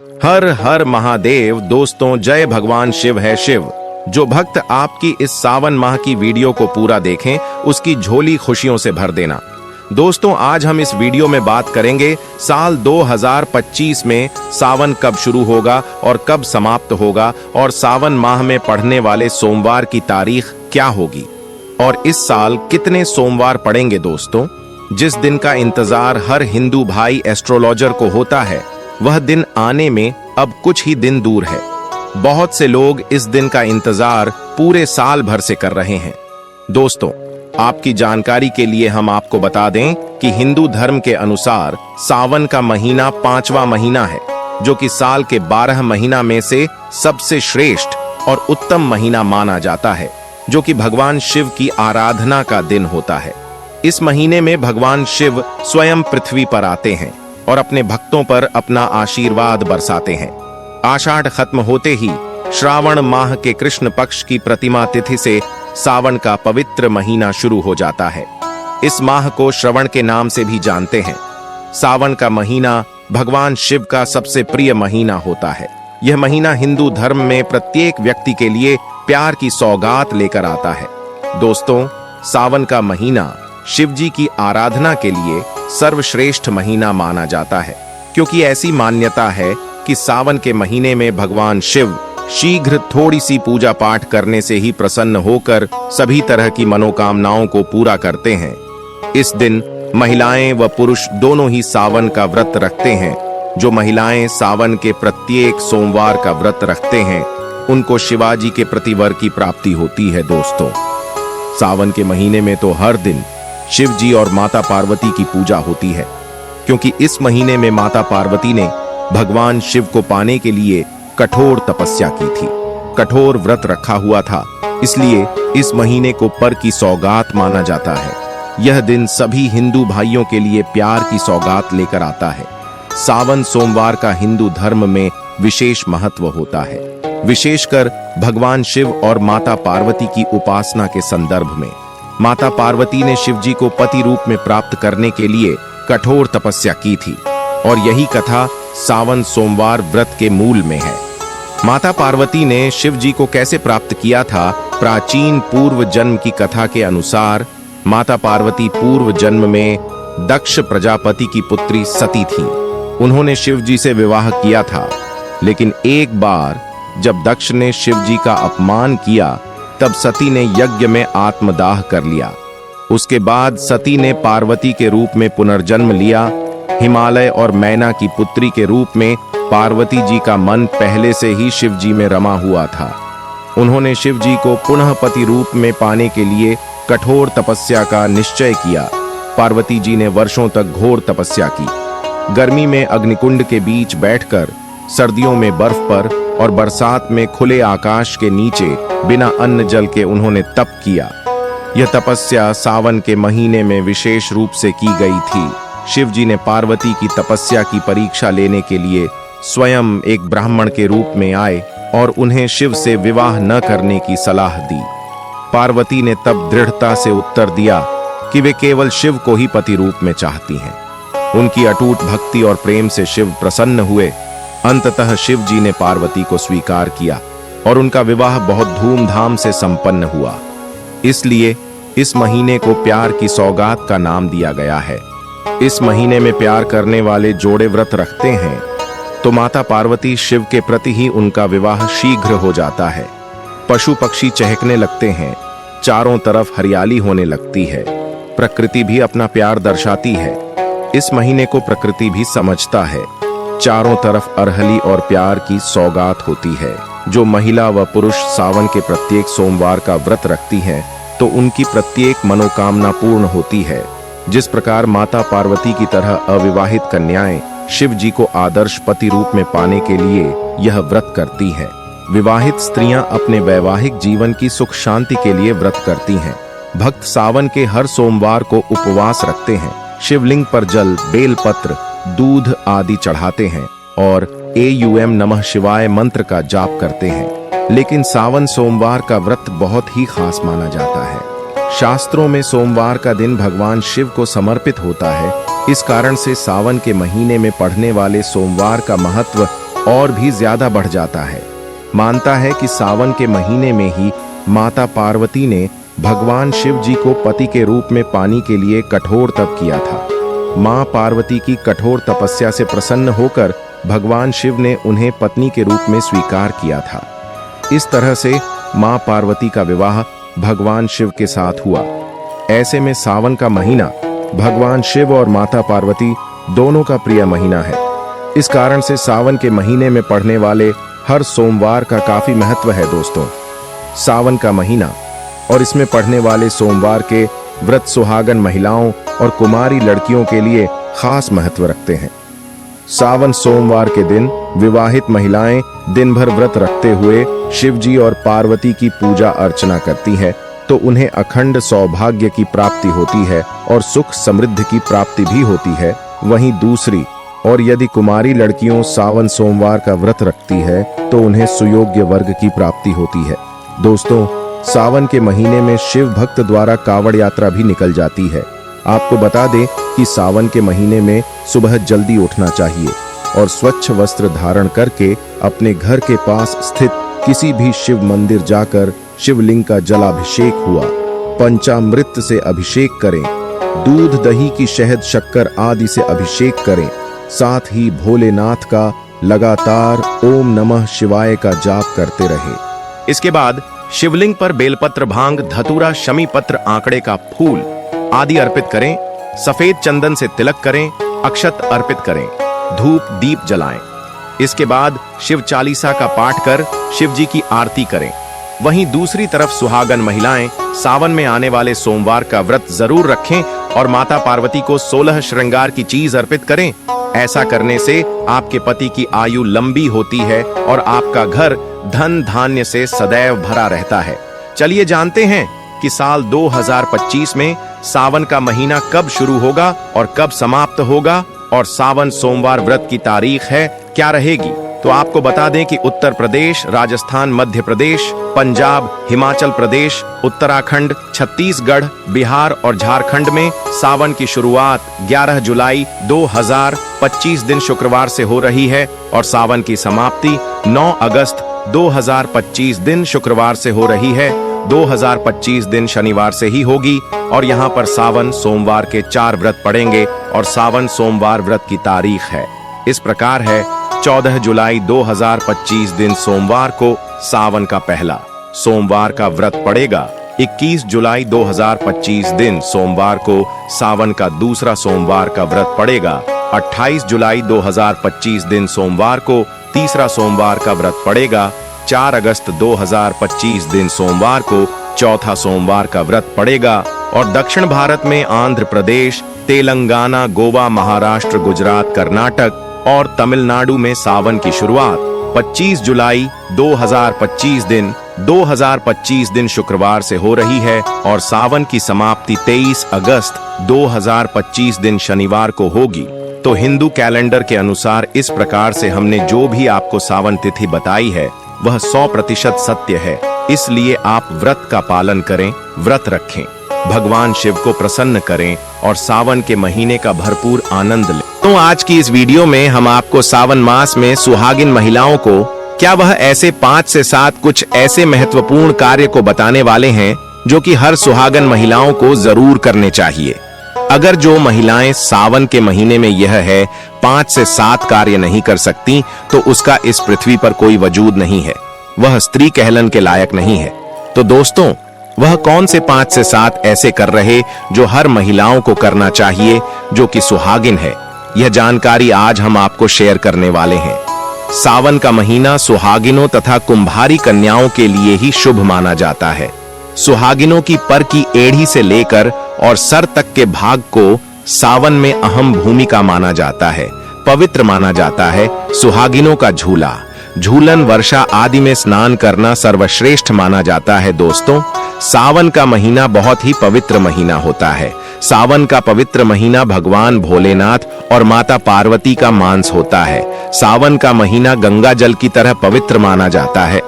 हर हर महादेव। दोस्तों, जय भगवान शिव है शिव। जो भक्त आपकी इस सावन माह की वीडियो को पूरा देखें, उसकी झोली खुशियों से भर देना। दोस्तों, आज हम इस वीडियो में बात करेंगे साल 2025 में सावन कब शुरू होगा और कब समाप्त होगा, और सावन माह में पड़ने वाले सोमवार की तारीख क्या होगी, और इस साल कितने सोमवार पड़ेंगे। दोस्तों, जिस दिन का इंतजार हर हिंदू भाई एस्ट्रोलॉजर को होता है, वह दिन आने में अब कुछ ही दिन दूर है। बहुत से लोग इस दिन का इंतजार पूरे साल भर से कर रहे हैं। दोस्तों, आपकी जानकारी के लिए हम आपको बता दें कि हिंदू धर्म के अनुसार सावन का महीना 5वां महीना है, जो कि साल के 12 महीना में से सबसे श्रेष्ठ और उत्तम महीना माना जाता है, जो कि भगवान शिव की आराधना का दिन होता है। इस महीने में भगवान शिव स्वयं पृथ्वी पर आते हैं और अपने भक्तों पर अपना आशीर्वाद बरसाते हैं। आषाढ़ खत्म होते ही श्रावण माह के कृष्ण पक्ष की प्रतिमा तिथि से सावन का पवित्र महीना शुरू हो जाता है। इस माह को श्रवण के नाम से भी जानते हैं। सावन का महीना भगवान शिव का सबसे प्रिय महीना होता है। यह महीना हिंदू धर्म में प्रत्येक व्यक्ति के लिए प्यार की सौगात लेकर आता है। दोस्तों, सावन का महीना शिव जी की आराधना के लिए सर्वश्रेष्ठ महीना माना जाता है, क्योंकि ऐसी मान्यता है कि सावन के महीने में भगवान शिव शीघ्र थोड़ी सी पूजा पाठ करने से ही प्रसन्न होकर सभी तरह की मनोकामनाओं को पूरा करते हैं। इस दिन महिलाएं व पुरुष दोनों ही सावन का व्रत रखते हैं। जो महिलाएं सावन के प्रत्येक सोमवार का व्रत रखते हैं, उनको शिवाजी के प्रति वर की प्राप्ति होती है। दोस्तों, सावन के महीने में तो हर दिन शिव जी और माता पार्वती की पूजा होती है, क्योंकि इस महीने में माता पार्वती ने भगवान शिव को पाने के लिए कठोर तपस्या की थी। कठोर व्रत रखा हुआ था, इसलिए इस महीने को पर की सौगात माना जाता है। यह दिन सभी हिंदू भाइयों के लिए प्यार की सौगात लेकर आता है। सावन सोमवार का हिंदू धर्म में विशेष महत्व होता है, विशेषकर भगवान शिव और माता पार्वती की उपासना के संदर्भ में। माता पार्वती ने शिव जी को पति रूप में प्राप्त करने के लिए कठोर तपस्या की थी, और यही कथा सावन सोमवार व्रत के मूल में है। माता पार्वती ने शिव जी को कैसे प्राप्त किया था? प्राचीन पूर्व जन्म की कथा के अनुसार माता पार्वती पूर्व जन्म में दक्ष प्रजापति की पुत्री सती थीं। उन्होंने शिव जी से विवाह किया था, लेकिन एक बार जब दक्ष ने शिव जी का अपमान किया, तब सती ने यज्ञ में आत्मदाह कर लिया। उसके बाद सती ने पार्वती के रूप में पुनर्जन्म लिया। हिमालय और मैना की पुत्री के रूप में पार्वती जी का मन पहले से ही शिव जी में रमा हुआ था। उन्होंने शिव जी को पुनः पति रूप में पाने के लिए कठोर तपस्या का निश्चय किया। पार्वती जी ने वर्षों तक घोर तपस्या की। गर्मी में अग्निकुंड के बीच बैठकर, सर्दियों में बर्फ पर और बरसात में खुले आकाश के नीचे बिना अन्न जल के उन्होंने तप किया। यह तपस्या सावन के महीने में विशेष रूप से की गई थी। शिव जी ने पार्वती की तपस्या की परीक्षा लेने के लिए स्वयं एक ब्राह्मण के रूप में आए और उन्हें शिव से विवाह न करने की सलाह दी। पार्वती ने तब दृढ़ता से उत्तर दिया कि वे केवल शिव को ही पति रूप में चाहती हैं। उनकी अटूट भक्ति और प्रेम से शिव प्रसन्न हुए। अंततः शिव जी ने पार्वती को स्वीकार किया और उनका विवाह बहुत धूमधाम से संपन्न हुआ। इसलिए इस महीने को प्यार की सौगात का नाम दिया गया है। इस महीने में प्यार करने वाले जोड़े व्रत रखते हैं, तो माता पार्वती शिव के प्रति ही उनका विवाह शीघ्र हो जाता है। पशु पक्षी चहकने लगते हैं, चारों तरफ हरियाली होने लगती है, प्रकृति भी अपना प्यार दर्शाती है। इस महीने को प्रकृति भी समझता है। चारों तरफ अरहली और प्यार की सौगात होती है। जो महिला व पुरुष सावन के प्रत्येक सोमवार का व्रत रखती हैं, तो उनकी प्रत्येक मनोकामना पूर्ण होती है। जिस प्रकार माता पार्वती की तरह अविवाहित कन्याएं शिव जी को आदर्श पति रूप में पाने के लिए यह व्रत करती हैं, विवाहित स्त्रियां अपने वैवाहिक जीवन की सुख शांति के लिए व्रत करती हैं। भक्त सावन के हर सोमवार को उपवास रखते हैं, शिवलिंग पर जल, बेलपत्र, दूध आदि चढ़ाते हैं और एयूएम नमः शिवाय मंत्र का जाप करते हैं। लेकिन सावन सोमवार का व्रत बहुत ही खास माना जाता है। शास्त्रों में सोमवार का दिन भगवान शिव को समर्पित होता है। इस कारण से सावन के महीने में पढ़ने वाले सोमवार का महत्व और भी ज्यादा बढ़ जाता है। मानता है कि सावन के महीने में ही माता पार्वती ने भगवान शिव जी को पति के रूप में पाने के लिए कठोर तप किया था। मां पार्वती की कठोर तपस्या से प्रसन्न होकर भगवान शिव ने उन्हें पत्नी के रूप में स्वीकार किया था। इस तरह से मां पार्वती का विवाह भगवान शिव के साथ हुआ। ऐसे में सावन का महीना भगवान शिव और माता पार्वती दोनों का प्रिय महीना है। इस कारण से सावन के महीने में पड़ने वाले हर सोमवार का काफी महत्व है दोस्तों। सावन का महीना और इसमें पढ़ने वाले सोमवार के व्रत सुहागन महिलाओं और कुमारी लड़कियों के लिए खास महत्व रखते हैं। सावन सोमवार के दिन विवाहित महिलाएं दिन भर व्रत रखते हुए शिव जी और पार्वती की पूजा अर्चना करती हैं, तो उन्हें अखंड सौभाग्य की प्राप्ति होती है और सुख समृद्धि की प्राप्ति भी होती है। वहीं दूसरी और यदि कुमारी लड़कियों सावन सोमवार का व्रत रखती है तो उन्हें सुयोग्य वर्ग की प्राप्ति होती है। दोस्तों, सावन के महीने में शिव भक्त द्वारा कावड़ यात्रा भी निकल जाती है। आपको बता दें कि सावन के महीने में सुबह जल्दी उठना चाहिए और स्वच्छ वस्त्र धारण करके अपने घर के पास स्थित किसी भी शिव मंदिर जाकर शिवलिंग का जलाभिषेक हुआ पंचामृत से अभिषेक करें, दूध दही की शहद शक्कर आदि से अभिषेक करें। साथ ही भोलेनाथ का लगातार ओम नमः शिवाय का जाप करते रहे। इसके बाद शिवलिंग पर बेलपत्र, भांग, धतूरा, शमी पत्र, आंकड़े का फूल आदि अर्पित करें। सफेद चंदन से तिलक करें, अक्षत अर्पित करें, धूप दीप जलाएं। इसके बाद शिव चालीसा का पाठ कर शिव जी की आरती करें। वहीं दूसरी तरफ सुहागन महिलाएं सावन में आने वाले सोमवार का व्रत जरूर रखें और माता पार्वती को 16 श्रृंगार की चीज अर्पित करें। ऐसा करने से आपके पति की आयु लंबी होती है और आपका घर धन धान्य से सदैव भरा रहता है। चलिए जानते हैं कि साल 2025 में सावन का महीना कब शुरू होगा और कब समाप्त होगा और सावन सोमवार व्रत की तारीख है क्या रहेगी। तो आपको बता दें कि उत्तर प्रदेश, राजस्थान, मध्य प्रदेश, पंजाब, हिमाचल प्रदेश, उत्तराखंड, छत्तीसगढ़, बिहार और झारखंड में सावन की शुरुआत 11 जुलाई 2025 दिन शुक्रवार से हो रही है और सावन की समाप्ति 9 अगस्त 2025 दिन शुक्रवार से हो रही है। 2025 दिन शनिवार से ही होगी और यहाँ पर सावन सोमवार के 4 व्रत पड़ेंगे और सावन सोमवार व्रत की तारीख है इस प्रकार है 14 जुलाई 2025 दिन सोमवार को सावन का पहला सोमवार का व्रत पड़ेगा। 21 जुलाई 2025 दिन सोमवार को सावन का दूसरा सोमवार का व्रत पड़ेगा। 28 जुलाई 2025 दिन सोमवार को तीसरा सोमवार का व्रत पड़ेगा। 4 अगस्त 2025 दिन सोमवार को चौथा सोमवार का व्रत पड़ेगा और दक्षिण भारत में आंध्र प्रदेश, तेलंगाना, गोवा, महाराष्ट्र, गुजरात, कर्नाटक और तमिलनाडु में सावन की शुरुआत 25 जुलाई 2025 दिन शुक्रवार से हो रही है और सावन की समाप्ति 23 अगस्त 2025 दिन शनिवार को होगी। तो हिंदू कैलेंडर के अनुसार इस प्रकार से हमने जो भी आपको सावन तिथि बताई है वह 100% सत्य है। इसलिए आप व्रत का पालन करें, व्रत रखें, भगवान शिव को प्रसन्न करें और सावन के महीने का भरपूर आनंद लें। तो आज की इस वीडियो में हम आपको सावन मास में सुहागिन महिलाओं को क्या वह ऐसे 5 से 7 कुछ ऐसे महत्वपूर्ण कार्य को बताने वाले हैं जो कि हर सुहागन महिलाओं को जरूर करने चाहिए। अगर जो महिलाएं सावन के महीने में यह है 5 से 7 कार्य नहीं कर सकती तो उसका इस पृथ्वी पर कोई वजूद नहीं है, वह स्त्री कहलन के लायक नहीं है। तो दोस्तों, वह कौन से 5 से 7 ऐसे कर रहे जो हर महिलाओं को करना चाहिए जो कि सुहागिन है, यह जानकारी आज हम आपको शेयर करने वाले हैं। सावन का महीना सुहागिनों तथा कुंभारी कन्याओं के लिए ही शुभ माना जाता है। सुहागिनों की पर की एड़ी से लेकर और सर तक के भाग को सावन में अहम भूमिका माना जाता है, पवित्र माना जाता है। सुहागिनों का झूला, झूलन, वर्षा आदि में स्नान करना सर्वश्रेष्ठ माना जाता है। दोस्तों, सावन का महीना बहुत ही पवित्र महीना होता है। सावन का पवित्र महीना भगवान भोलेनाथ और माता पार्वती का मांस होता है। सावन का महीना गंगा जल की तरह पवित्र माना जाता है।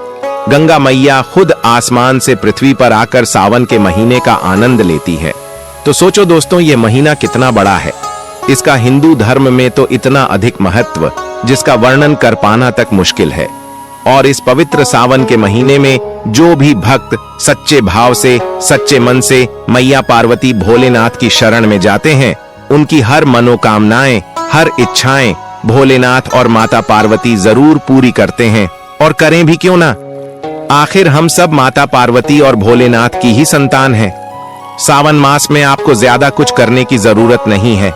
गंगा मैया खुद आसमान से पृथ्वी पर आकर सावन के महीने का आनंद लेती है। तो सोचो दोस्तों, ये महीना कितना बड़ा है इसका हिंदू धर्म में तो इतना अधिक महत्व जिसका वर्णन कर पाना तक मुश्किल है। और इस पवित्र सावन के महीने में जो भी भक्त सच्चे भाव से, सच्चे मन से मैया पार्वती भोलेनाथ की शरण में जाते हैं, उनकी हर मनोकामनाएं, हर इच्छाएं भोलेनाथ और माता पार्वती जरूर पूरी करते हैं। और करें भी क्यों ना, आखिर हम सब माता पार्वती और भोलेनाथ की ही संतान हैं। सावन मास में आपको ज्यादा कुछ करने की जरूरत नहीं है।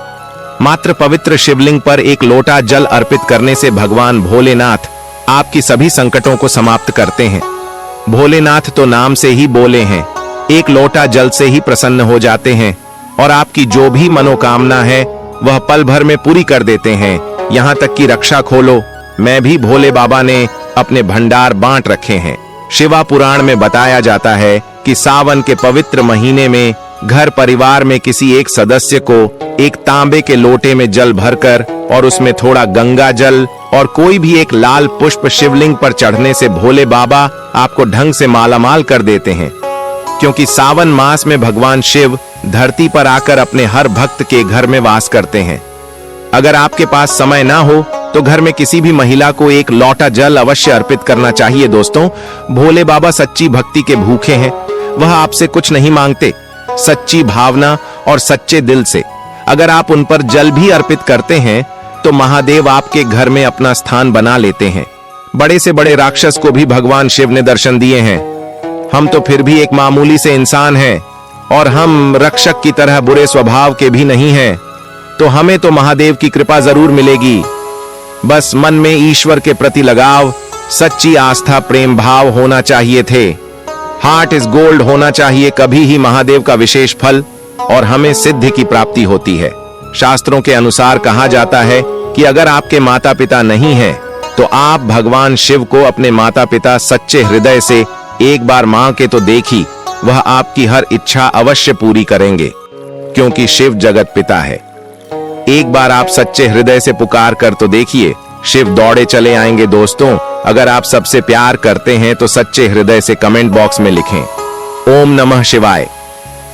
मात्र पवित्र शिवलिंग पर एक लोटा जल अर्पित करने से भगवान भोलेनाथ आपकी सभी संकटों को समाप्त करते हैं। भोलेनाथ तो नाम से ही बोले हैं, एक लोटा जल से ही प्रसन्न हो जाते हैं और आपकी जो भी मनोकामना है वह पल भर में पूरी कर देते हैं। यहाँ तक कि रक्षा खोलो मैं भी भोले बाबा ने अपने भंडार बांट रखे हैं। शिवा पुराण में बताया जाता है कि सावन के पवित्र महीने में घर परिवार में किसी एक सदस्य को एक तांबे के लोटे में जल भरकर और उसमें थोड़ा गंगा जल और कोई भी एक लाल पुष्प शिवलिंग पर चढ़ने से भोले बाबा आपको ढंग से मालामाल कर देते हैं। क्योंकि सावन मास में भगवान शिव धरती पर आकर अपने हर भक्त के घर में वास करते हैं। अगर आपके पास समय ना हो तो घर में किसी भी महिला को एक लोटा जल अवश्य अर्पित करना चाहिए। दोस्तों, भोले बाबा सच्ची भक्ति के भूखे हैं। वह आपसे कुछ नहीं मांगते, सच्ची भावना और सच्चे दिल से अगर आप उन पर जल भी अर्पित करते हैं तो महादेव आपके घर में अपना स्थान बना लेते हैं। बड़े से बड़े राक्षस को भी भगवान शिव ने दर्शन दिए हैं। हम तो फिर भी एक मामूली से इंसान हैं और हम रक्षक की तरह बुरे स्वभाव के भी नहीं हैं, तो हमें तो महादेव की कृपा जरूर मिलेगी। बस मन में ईश्वर के प्रति लगाव, सच्ची आस्था, प्रेम भाव होना चाहिए थे। हार्ट इज गोल्ड होना चाहिए, कभी ही महादेव का विशेष फल और हमें सिद्धि की प्राप्ति होती है। शास्त्रों के अनुसार कहा जाता है कि अगर आपके माता पिता नहीं हैं तो आप भगवान शिव को अपने माता पिता सच्चे हृदय से एक बार मां के तो देखी, वह आपकी हर इच्छा अवश्य पूरी करेंगे, क्योंकि शिव जगत पिता है। एक बार आप सच्चे हृदय से पुकार कर तो देखिए, शिव दौड़े चले आएंगे। दोस्तों, अगर आप सबसे प्यार करते हैं तो सच्चे हृदय से कमेंट बॉक्स में लिखें ओम नमः शिवाय।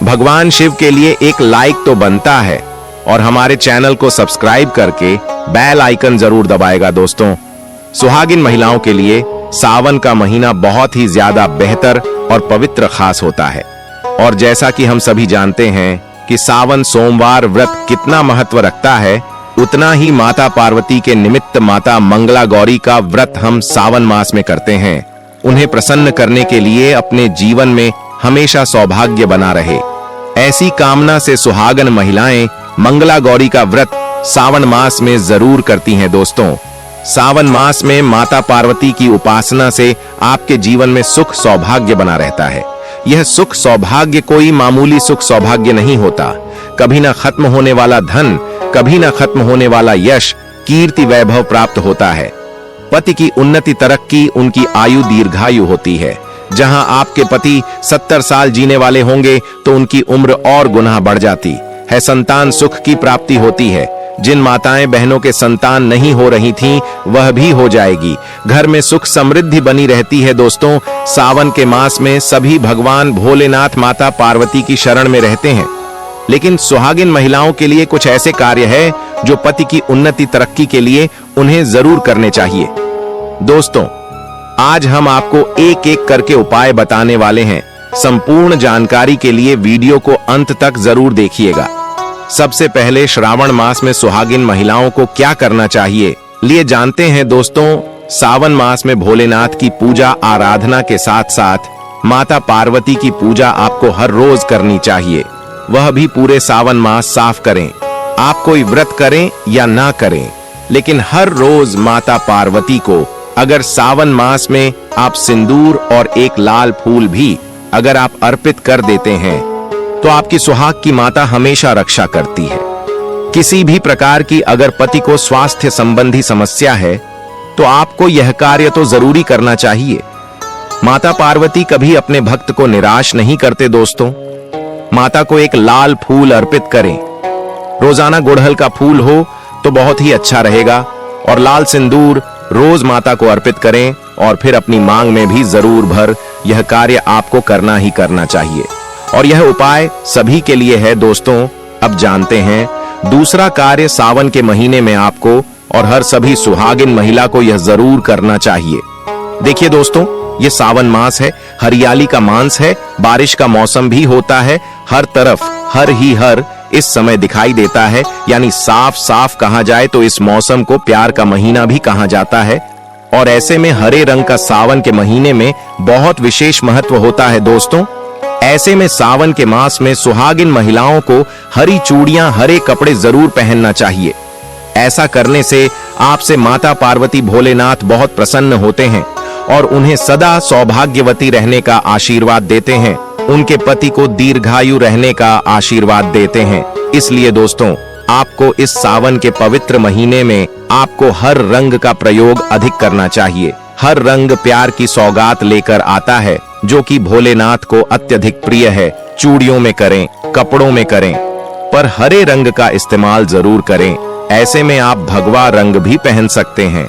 भगवान शिव के लिए एक लाइक तो बनता है और हमारे चैनल को सब्सक्राइब करके बेल आइकन जरूर दबाएगा। दोस्तों, सुहागिन महिलाओं के लिए सावन का महीना बहुत ही ज्यादा बेहतर और पवित्र खास होता है। और जैसा कि हम सभी जानते हैं कि सावन सोमवार व्रत कितना महत्व रखता है, उतना ही माता पार्वती के निमित्त माता मंगला गौरी का व्रत हम सावन मास में करते हैं। उन्हें प्रसन्न करने के लिए अपने जीवन में हमेशा सौभाग्य बना रहे, ऐसी कामना से सुहागन महिलाएं मंगला गौरी का व्रत सावन मास में जरूर करती हैं। दोस्तों, सावन मास में माता पार्वती की उपासना से आपके जीवन में सुख सौभाग्य बना रहता है। यह सुख सौभाग्य कोई मामूली सुख सौभाग्य नहीं होता। कभी ना खत्म होने वाला धन, कभी ना खत्म होने वाला यश, कीर्ति, वैभव प्राप्त होता है। पति की उन्नति, तरक्की, उनकी आयु दीर्घायु होती है। जहां आपके पति 70 साल जीने वाले होंगे तो उनकी उम्र और गुना बढ़ जाती है। संतान सुख की प्राप्ति होती है। जिन माताएं बहनों के संतान नहीं हो रही थीं, वह भी हो जाएगी। घर में सुख समृद्धि बनी रहती है। दोस्तों, सावन के मास में सभी भगवान भोलेनाथ माता पार्वती की शरण में रहते हैं, लेकिन सुहागिन महिलाओं के लिए कुछ ऐसे कार्य है जो पति की उन्नति, तरक्की के लिए उन्हें जरूर करने चाहिए। दोस्तों, आज हम आपको एक एक करके उपाय बताने वाले हैं। संपूर्ण जानकारी के लिए वीडियो को अंत तक जरूर देखिएगा। सबसे पहले श्रावण मास में सुहागिन महिलाओं को क्या करना चाहिए, लिए जानते हैं। दोस्तों, सावन मास में भोलेनाथ की पूजा आराधना के साथ साथ माता पार्वती की पूजा आपको हर रोज करनी चाहिए, वह भी पूरे सावन मास। साफ करें, आप कोई व्रत करें या ना करें, लेकिन हर रोज माता पार्वती को अगर सावन मास में आप सिंदूर और एक लाल फूल भी अगर आप अर्पित कर देते हैं तो आपकी सुहाग की माता हमेशा रक्षा करती है। किसी भी प्रकार की अगर पति को स्वास्थ्य संबंधी समस्या है तो आपको यह कार्य तो जरूरी करना चाहिए। माता पार्वती कभी अपने भक्त को निराश नहीं करते। दोस्तों, माता को एक लाल फूल अर्पित करें। रोजाना गुड़हल का फूल हो तो बहुत ही अच्छा रहेगा, और लाल सिंदूर रोज माता को अर्पित करें और फिर अपनी मांग में भी जरूर भर। यह कार्य आपको करना ही करना चाहिए और यह उपाय सभी के लिए है। दोस्तों, अब जानते हैं दूसरा कार्य सावन के महीने में आपको और हर सभी सुहागिन महिला को यह जरूर करना चाहिए। देखिए दोस्तों, ये सावन मास है, हरियाली का मास है, बारिश का मौसम भी होता है, हर तरफ हर इस समय दिखाई देता है, यानी साफ साफ कहा जाए तो इस मौसम को प्यार का महीना भी कहा जाता है। और ऐसे में हरे रंग का सावन के महीने में बहुत विशेष महत्व होता है दोस्तों। ऐसे में सावन के मास में सुहागिन महिलाओं को हरी चूड़ियां, हरे कपड़े जरूर पहनना चाहिए। ऐसा करने से आपसे माता पार्वती भोलेनाथ बहुत प्रसन्न होते हैं और उन्हें सदा सौभाग्यवती रहने का आशीर्वाद देते हैं, उनके पति को दीर्घायु रहने का आशीर्वाद देते हैं। इसलिए दोस्तों, आपको इस सावन के पवित्र महीने में आपको हर रंग का प्रयोग अधिक करना चाहिए। हर रंग प्यार की सौगात लेकर आता है, जो कि भोलेनाथ को अत्यधिक प्रिय है। चूड़ियों में करें, कपड़ों में करें, पर हरे रंग का इस्तेमाल जरूर करें। ऐसे में आप भगवा रंग भी पहन सकते हैं।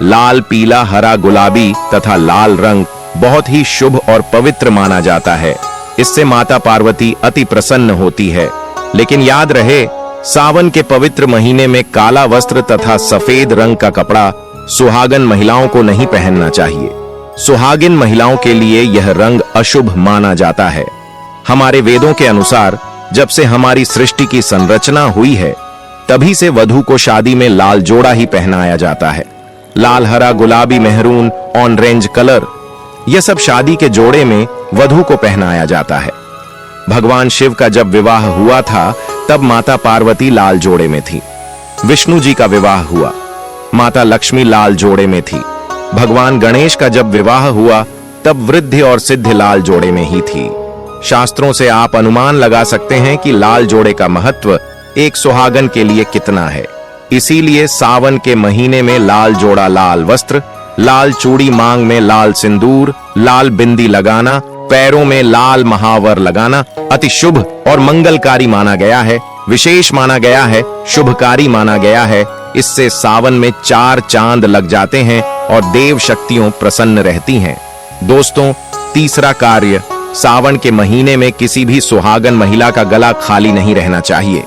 लाल, पीला, हरा, गुलाबी तथा लाल रंग बहुत ही शुभ और पवित्र माना जाता है। इससे माता पार्वती अति प्रसन्न होती है। लेकिन याद रहे, सावन के पवित्र महीने में काला वस्त्र तथा सफेद रंग का कपड़ा सुहागन महिलाओं को नहीं पहनना चाहिए। सुहागिन महिलाओं के लिए यह रंग अशुभ माना जाता है। हमारे वेदों के अनुसार जब से हमारी सृष्टि की संरचना हुई है, तभी से वधू को शादी में लाल जोड़ा ही पहनाया जाता है। लाल, हरा, गुलाबी, मेहरून, ऑरेंज कलर, यह सब शादी के जोड़े में वधू को पहनाया जाता है। भगवान शिव का जब विवाह हुआ था, तब माता पार्वती लाल जोड़े में थी। विष्णु जी का विवाह हुआ, माता लक्ष्मी लाल जोड़े में थी। भगवान गणेश का जब विवाह हुआ, तब वृद्धि और सिद्धि लाल जोड़े में ही थी। शास्त्रों से आप अनुमान लगा सकते हैं कि लाल जोड़े का महत्व एक सुहागन के लिए कितना है। इसीलिए सावन के महीने में लाल जोड़ा, लाल वस्त्र, लाल चूड़ी, मांग में लाल सिंदूर, लाल बिंदी लगाना, पैरों में लाल महावर लगाना अति शुभ और मंगलकारी माना गया है, विशेष माना गया है, शुभकारी माना गया है। इससे सावन में 4 चांद लग जाते हैं और देव शक्तियों प्रसन्न रहती हैं। दोस्तों, तीसरा कार्य, सावन के महीने में किसी भी सुहागन महिला का गला खाली नहीं रहना चाहिए।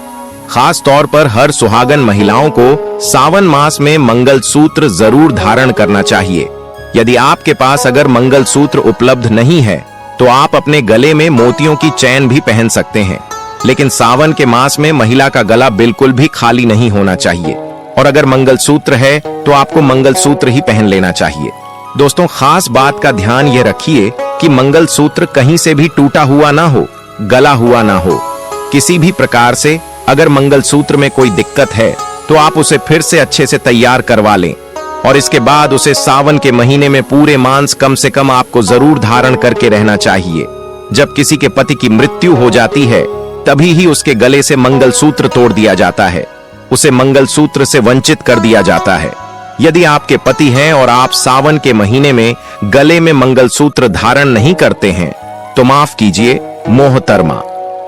खास तौर पर हर सुहागन महिलाओं को सावन मास में मंगलसूत्र जरूर धारण करना चाहिए। यदि आपके पास अगर मंगलसूत्र उपलब्ध नहीं है, तो आप अपने गले में मोतियों की चैन भी पहन सकते हैं। लेकिन सावन के मास में महिला का गला बिल्कुल भी खाली नहीं होना चाहिए, और अगर मंगलसूत्र है तो आपको मंगलसूत्र ही पहन लेना चाहिए। दोस्तों, खास बात का ध्यान यह रखिए कि मंगलसूत्र कहीं से भी टूटा हुआ ना हो, गला हुआ ना हो। किसी भी प्रकार से अगर मंगलसूत्र में कोई दिक्कत है, तो आप उसे फिर से अच्छे से तैयार करवा लें, और इसके बाद उसे सावन के महीने में पूरे मांस कम से कम आपको जरूर धारण करके रहना चाहिए। जब किसी के पति की मृत्यु हो जाती है, तभी ही उसके गले से मंगलसूत्र तोड़ दिया जाता है, उसे मंगलसूत्र से वंचित कर दिया जाता है। यदि आपके पति हैं और आप सावन के महीने में गले में मंगलसूत्र धारण नहीं करते हैं, तो माफ कीजिए, मोहतरमा,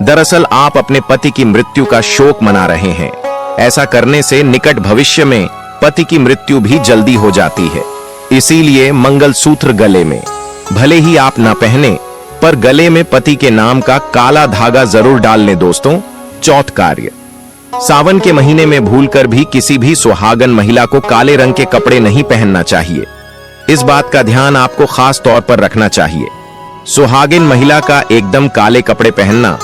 दरअसल आप अपने पति की मृत्यु का शोक मना रहे हैं। ऐसा करने से निकट भविष्य में पति की मृत्यु भी जल्दी हो जाती है। इसीलिए मंगलसूत्र गले में भले ही आप ना पहने, पर गले में पति के नाम का काला धागा जरूर डाल लें। दोस्तों, चौथा कार्य, सावन के महीने में भूलकर भी किसी भी सुहागन महिला को काले रंग के कपड़े नहीं पहनना चाहिए। इस बात का ध्यान आपको खास तौर पर रखना चाहिए। सुहागिन महिला का एकदम काले कपड़े पहनना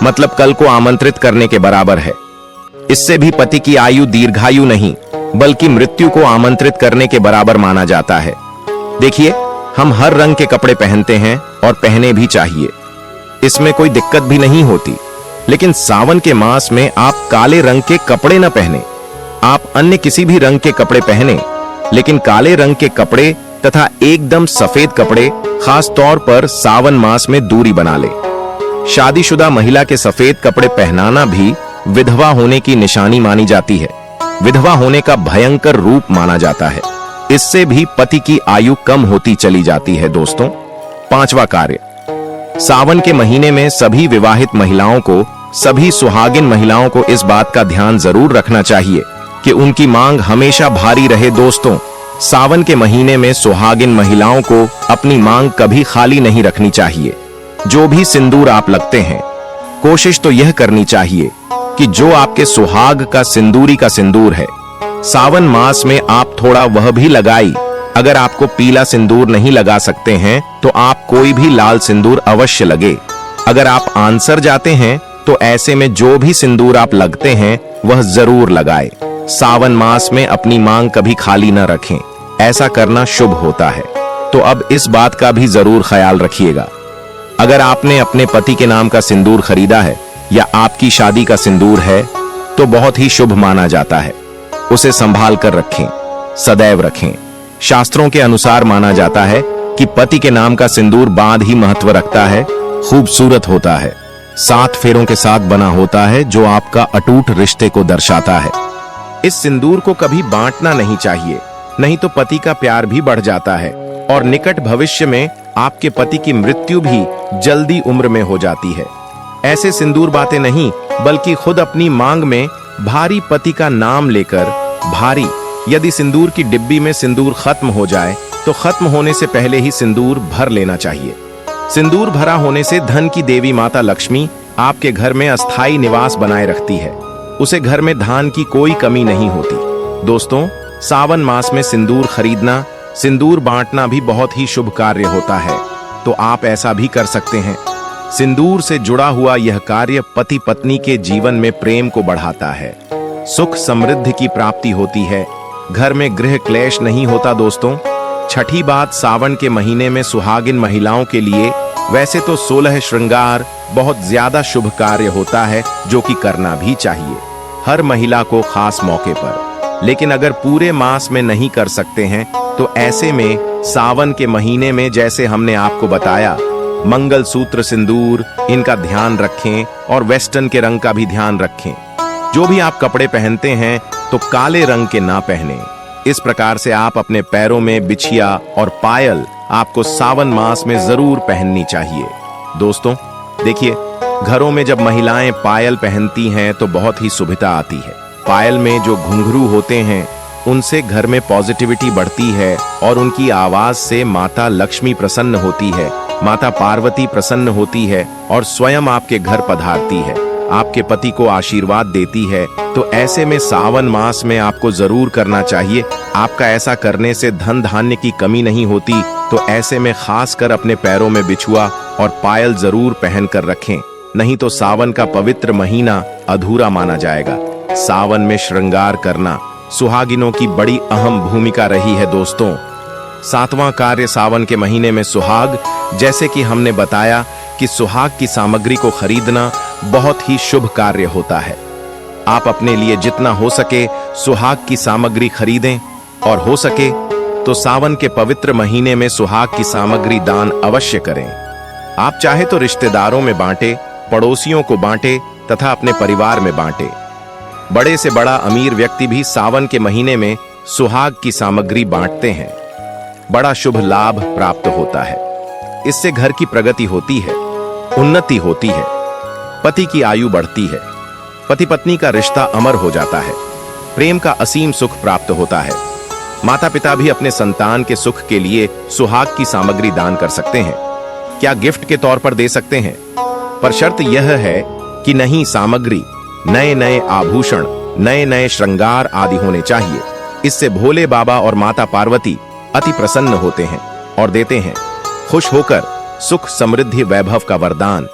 मतलब कल को आमंत्रित करने के बराबर है। इससे भी पति की आयु दीर्घायु नहीं, बल्कि मृत्यु को आमंत्रित करने के बराबर माना जाता है। देखिए, हम हर रंग के कपड़े पहनते हैं और पहने भी चाहिए, इसमें कोई दिक्कत भी नहीं होती। लेकिन सावन के मास में आप काले रंग के कपड़े न पहने। आप अन्य किसी भी रंग के कपड़े पहने, लेकिन काले रंग के कपड़े तथा एकदम सफेद कपड़े खास तौर पर सावन मास में दूरी बना ले। शादीशुदा महिला के सफेद कपड़े पहनाना भी विधवा होने की निशानी मानी जाती है। विधवा होने का भयंकर रूप माना जाता है। इससे भी पति की आयु कम होती चली जाती है। दोस्तों, पांचवा कार्य, सावन के महीने में सभी विवाहित महिलाओं को, सभी सुहागिन महिलाओं को इस बात का ध्यान जरूर रखना चाहिए कि उनकी मांग हमेशा भारी रहे। दोस्तों, सावन के महीने में सुहागिन महिलाओं को अपनी मांग कभी खाली नहीं रखनी चाहिए। जो भी सिंदूर आप लगते हैं, कोशिश तो यह करनी चाहिए कि जो आपके सुहाग का सिंदूरी का सिंदूर है। सावन मास में आप थोड़ा वह भी लगाई। अगर आपको पीला सिंदूर नहीं लगा सकते हैं तो आप कोई भी लाल सिंदूर अवश्य लगे। अगर आप आंसर जाते हैं तो ऐसे में जो भी सिंदूर आप लगते हैं वह जरूर लगाए। सावन मास में अपनी मांग कभी खाली न रखें, ऐसा करना शुभ होता है। तो अब इस बात का भी जरूर ख्याल रखिएगा, अगर आपने अपने पति के नाम का सिंदूर खरीदा है या आपकी शादी का सिंदूर है तो बहुत ही शुभ माना जाता है। उसे संभाल कर रखें, सदैव रखें। शास्त्रों के अनुसार माना जाता है कि पति के नाम का सिंदूर बांध ही महत्व रखता है, खूबसूरत होता है, 7 फेरों के साथ बना होता है, जो आपका अटूट रिश्ते को दर्शाता है। इस सिंदूर को कभी बांटना नहीं चाहिए, नहीं तो पति का प्यार भी बढ़ जाता है और निकट भविष्य में आपके पति की मृत्यु भी जल्दी उम्र में हो जाती है। ऐसे सिंदूर बातें नहीं, बल्कि खुद अपनी मांग में भारी पति का नाम लेकर भारी। यदि सिंदूर की डिब्बी में सिंदूर खत्म हो जाए तो खत्म होने से पहले ही सिंदूर भर लेना चाहिए। सिंदूर भरा होने से धन की देवी माता लक्ष्मी आपके घर में अस्थायी निवास बनाए रखती है। उसे घर में धान की कोई कमी नहीं होती। दोस्तों, सावन मास में सिंदूर खरीदना, सिंदूर बांटना भी बहुत ही शुभ कार्य होता है, तो आप ऐसा भी कर सकते हैं। सिंदूर से जुड़ा हुआ यह कार्य पति पत्नी के जीवन में प्रेम को बढ़ाता है, सुख समृद्धि की प्राप्ति होती है, घर में गृह क्लेश नहीं होता। दोस्तों, छठी बात, सावन के महीने में सुहागिन महिलाओं के लिए वैसे तो 16 श्रृंगार बहुत ज्यादा शुभ कार्य होता है, जो कि करना भी चाहिए हर महिला को खास मौके पर। लेकिन अगर पूरे मास में नहीं कर सकते हैं तो ऐसे में सावन के महीने में, जैसे हमने आपको बताया, मंगल सूत्र, सिंदूर, इनका ध्यान रखें और वेस्टर्न के रंग का भी ध्यान रखें। जो भी आप कपड़े पहनते हैं तो काले रंग के ना पहने। इस प्रकार से आप अपने पैरों में बिछिया और पायल आपको सावन मास में जरूर पहननी चाहिए। दोस्तों देखिए, घरों में जब महिलाएं पायल पहनती हैं तो बहुत ही सुविधा आती है। पायल में जो घुंघरू होते हैं उनसे घर में पॉजिटिविटी बढ़ती है और उनकी आवाज से माता लक्ष्मी प्रसन्न होती है, माता पार्वती प्रसन्न होती है और स्वयं आपके घर पधारती है, आपके पति को आशीर्वाद देती है। तो ऐसे में सावन मास में आपको जरूर करना चाहिए। आपका ऐसा करने से धन धान्य की कमी नहीं होती। तो ऐसे में खास कर अपने पैरों में बिछुआ और पायल जरूर पहन कर रखें, नहीं तो सावन का पवित्र महीना अधूरा माना जाएगा। सावन में श्रृंगार करना सुहागिनों की बड़ी अहम भूमिका रही है। दोस्तों, 7वां कार्य सावन के महीने में सुहाग, जैसे कि हमने बताया कि सुहाग की सामग्री को खरीदना बहुत ही शुभ कार्य होता है। आप अपने लिए जितना हो सके सुहाग की सामग्री खरीदें और हो सके तो सावन के पवित्र महीने में सुहाग की सामग्री दान अवश्य करें। आप चाहे तो रिश्तेदारों में बांटे, पड़ोसियों को बांटे तथा अपने परिवार में बांटे। बड़े से बड़ा अमीर व्यक्ति भी सावन के महीने में सुहाग की सामग्री बांटते हैं। बड़ा शुभ लाभ प्राप्त होता है। इससे घर की प्रगति होती है, उन्नति होती है, पति की आयु बढ़ती है, पति पत्नी का रिश्ता अमर हो जाता है, प्रेम का असीम सुख प्राप्त होता है। माता पिता भी अपने संतान के सुख के लिए सुहाग की सामग्री दान कर सकते हैं। क्या गिफ्ट के तौर पर दे सकते हैं, पर शर्त यह है कि नहीं, सामग्री नए नए आभूषण, नए नए श्रृंगार आदि होने चाहिए। इससे भोले बाबा और माता पार्वती अति प्रसन्न होते हैं और देते हैं खुश होकर सुख समृद्धि वैभव का वरदान।